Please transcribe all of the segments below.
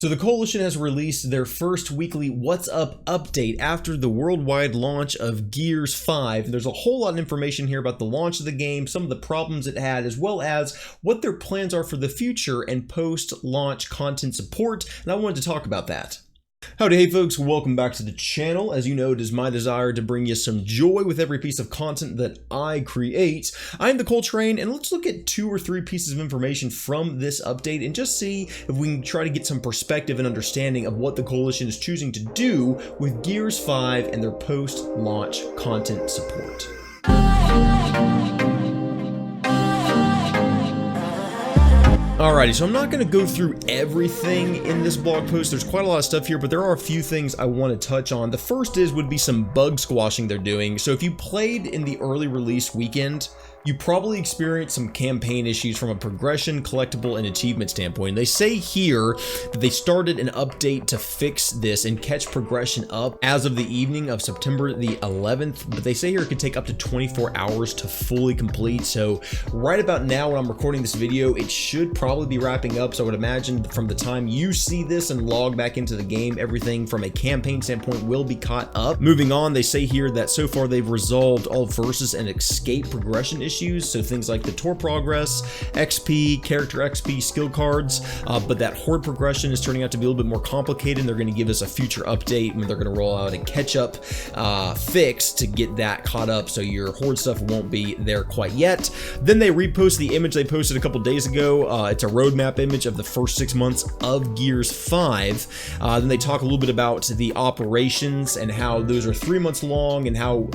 So the Coalition has released their first weekly What's Up update after the worldwide launch of Gears 5. There's a whole lot of information here about the launch of the game, some of the problems it had, as well as what their plans are for the future and post-launch content support, and I wanted to talk about that. Howdy, hey folks, welcome back to the channel. As you know, it is my desire to bring you some joy with every piece of content that I create. I'm the Coltrane, and let's look at 2 or 3 pieces of information from this update and just see if we can try to get some perspective and understanding of what the Coalition is choosing to do with Gears 5 and their post-launch content support. Alrighty, so I'm not going to go through everything in this blog post. There's quite a lot of stuff here, but there are a few things I want to touch on. The first would be some bug squashing they're doing. So if you played in the early release weekend, you probably experienced some campaign issues from a progression, collectible, and achievement standpoint. They say here that they started an update to fix this and catch progression up as of the evening of September the 11th, but they say here it could take up to 24 hours to fully complete. So right about now when I'm recording this video, it should probably be wrapping up. So I would imagine from the time you see this and log back into the game, everything from a campaign standpoint will be caught up. Moving on, they say here that so far they've resolved all versus and escape progression issues. So things like the tour progress, XP, character XP, skill cards, but that horde progression is turning out to be a little bit more complicated, and they're going to give us a future update when they're going to roll out a catch-up fix to get that caught up, so your horde stuff won't be there quite yet. Then they repost the image they posted a couple days ago. It's a roadmap image of the first 6 months of Gears 5. Then they talk a little bit about the operations and how those are 3 months long and how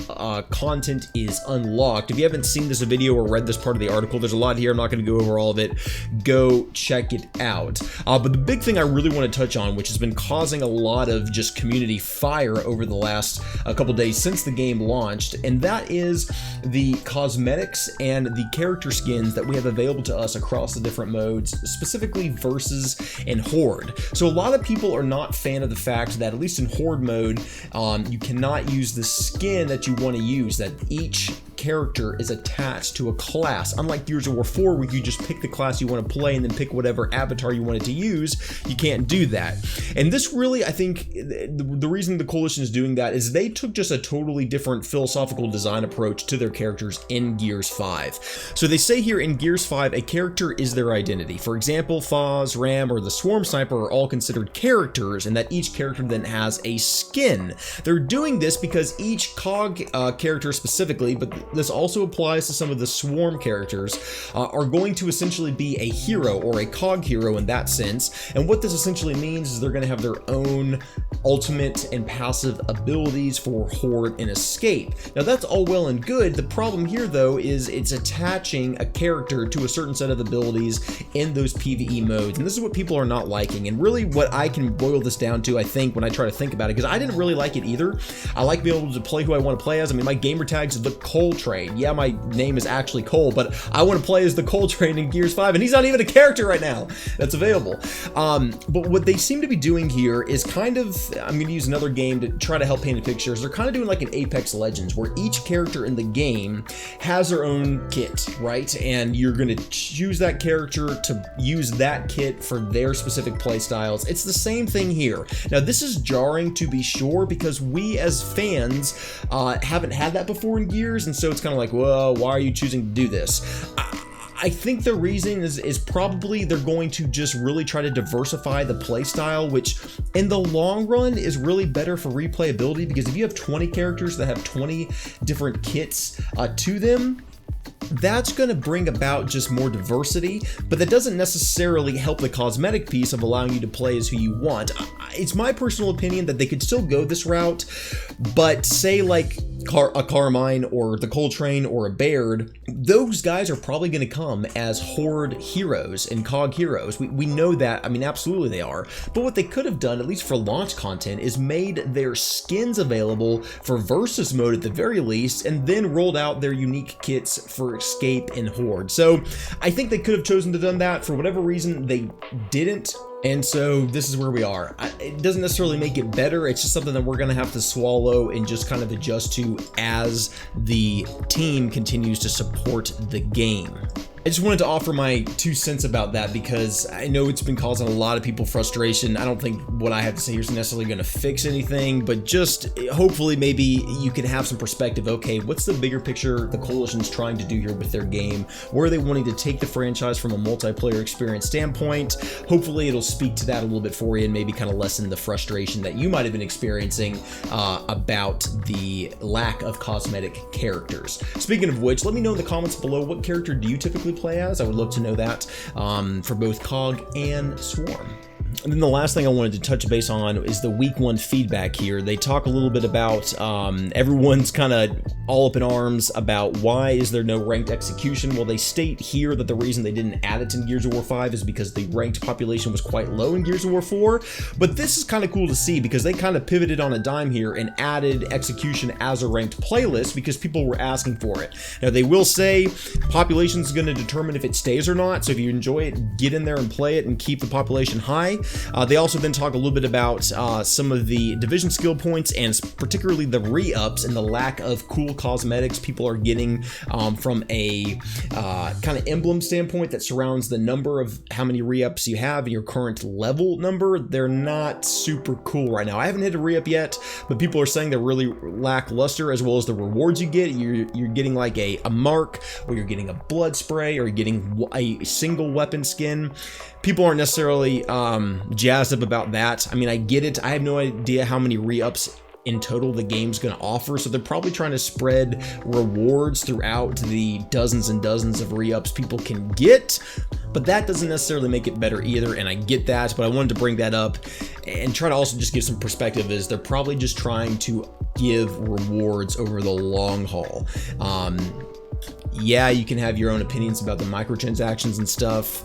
content is unlocked. If you haven't seen this video or read this part of the article, there's a lot here. I'm not going to go over all of it. Go check it out. But the big thing I really want to touch on, which has been causing a lot of just community fire over the last couple days since the game launched, and that is the cosmetics and the character skins that we have available to us across the different modes, specifically Versus and Horde. So a lot of people are not fan of the fact that, at least in Horde mode, you cannot use the skin that you want to use, that each character is attached to a class. Unlike Gears of War 4, where you just pick the class you want to play and then pick whatever avatar you wanted to use, you can't do that. And this really, I think, the reason the Coalition is doing that is they took just a totally different philosophical design approach to their characters in Gears 5. So they say here in Gears 5, a character is their identity. For example, Foz, Ram, or the Swarm Sniper are all considered characters, and that each character then has a skin. They're doing this because each COG character specifically, but this also applies to some of the Swarm characters, are going to essentially be a hero or a COG hero in that sense. And what this essentially means is they're going to have their own ultimate and passive abilities for Horde and Escape. Now that's all well and good. The problem here though is it's attaching a character to a certain set of abilities in those PvE modes, and this is what people are not liking. And really what I can boil this down to, I think, when I try to think about it, because I didn't really like it either. I like being able to play who I want to play as. I mean, my gamer tag's the Coltrane. Yeah, my name is actually Cole, but I want to play as the Coltrane in Gears 5, and he's not even a character right now that's available. But what they seem to be doing here is kind of, I'm going to use another game to try to help paint a picture. They're kind of doing like an Apex Legends, where each character in the game has their own kit, right? And you're going to choose that character to use that kit for their specific play styles. It's the same thing here. Now, this is jarring to be sure, because we as fans haven't had that before in Gears, and so it's kind of like, well, why are you choosing to do this? I think the reason is probably they're going to just really try to diversify the playstyle, which in the long run is really better for replayability, because if you have 20 characters that have 20 different kits to them, that's going to bring about just more diversity, but that doesn't necessarily help the cosmetic piece of allowing you to play as who you want. It's my personal opinion that they could still go this route, but say like a Carmine or the Coltrane or a Baird, those guys are probably going to come as Horde heroes and COG heroes. We know that. I mean, absolutely they are. But what they could have done, at least for launch content, is made their skins available for Versus mode at the very least, and then rolled out their unique kits for Escape and Horde. So I think they could have chosen to done that. For whatever reason, they didn't. And so this is where we are. It doesn't necessarily make it better. It's just something that we're going to have to swallow and just kind of adjust to as the team continues to support the game. I just wanted to offer my 2 cents about that because I know it's been causing a lot of people frustration. I don't think what I have to say here is necessarily going to fix anything, but just hopefully maybe you can have some perspective. Okay, what's the bigger picture the Coalition's trying to do here with their game? Where are they wanting to take the franchise from a multiplayer experience standpoint? Hopefully it'll speak to that a little bit for you and maybe kind of lessen the frustration that you might have been experiencing about the lack of cosmetic characters. Speaking of which, let me know in the comments below, what character do you typically play as? I would love to know that for both COG and Swarm. And then the last thing I wanted to touch base on is the week 1 feedback here. They talk a little bit about everyone's kind of all up in arms about why is there no ranked execution. Well, they state here that the reason they didn't add it in Gears of War 5 is because the ranked population was quite low in Gears of War 4. But this is kind of cool to see because they kind of pivoted on a dime here and added execution as a ranked playlist because people were asking for it. Now, they will say population is going to determine if it stays or not. So if you enjoy it, get in there and play it and keep the population high. They also then talk a little bit about some of the division skill points and particularly the re-ups and the lack of cool cosmetics people are getting from a kind of emblem standpoint that surrounds the number of how many re-ups you have and your current level number. They're not super cool right now. I haven't hit a re-up yet, but people are saying they're really lackluster, as well as the rewards you get. You're getting like a mark, or you're getting a blood spray, or you're getting a single weapon skin. People aren't necessarily jazzed up about that. I mean, I get it. I have no idea how many re-ups in total the game's going to offer, so they're probably trying to spread rewards throughout the dozens and dozens of re-ups people can get, but that doesn't necessarily make it better either, and I get that, but I wanted to bring that up and try to also just give some perspective. Is they're probably just trying to give rewards over the long haul. Yeah, you can have your own opinions about the microtransactions and stuff.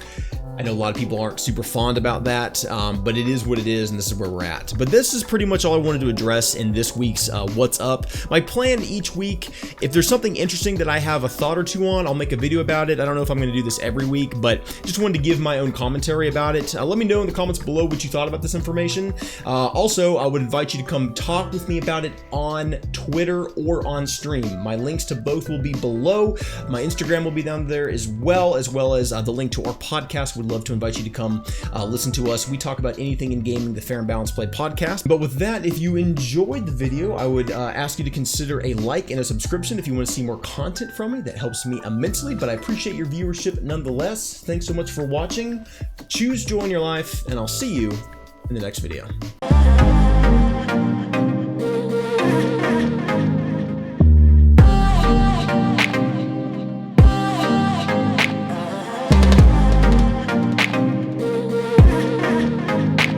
I know a lot of people aren't super fond about that, but it is what it is, and this is where we're at. But this is pretty much all I wanted to address in this week's What's Up. My plan each week, if there's something interesting that I have a thought or two on, I'll make a video about it. I don't know if I'm going to do this every week, but just wanted to give my own commentary about it. Let me know in the comments below what you thought about this information. Also, I would invite you to come talk with me about it on Twitter or on stream. My links to both will be below. My Instagram will be down there as well as the link to our podcast. Would love to invite you to come listen to us. We talk about anything in gaming, the Fair and Balanced Play podcast. But with that, if you enjoyed the video, I would ask you to consider a like and a subscription if you want to see more content from me. That helps me immensely, but I appreciate your viewership nonetheless. Thanks so much for watching. Choose joy in your life, and I'll see you in the next video.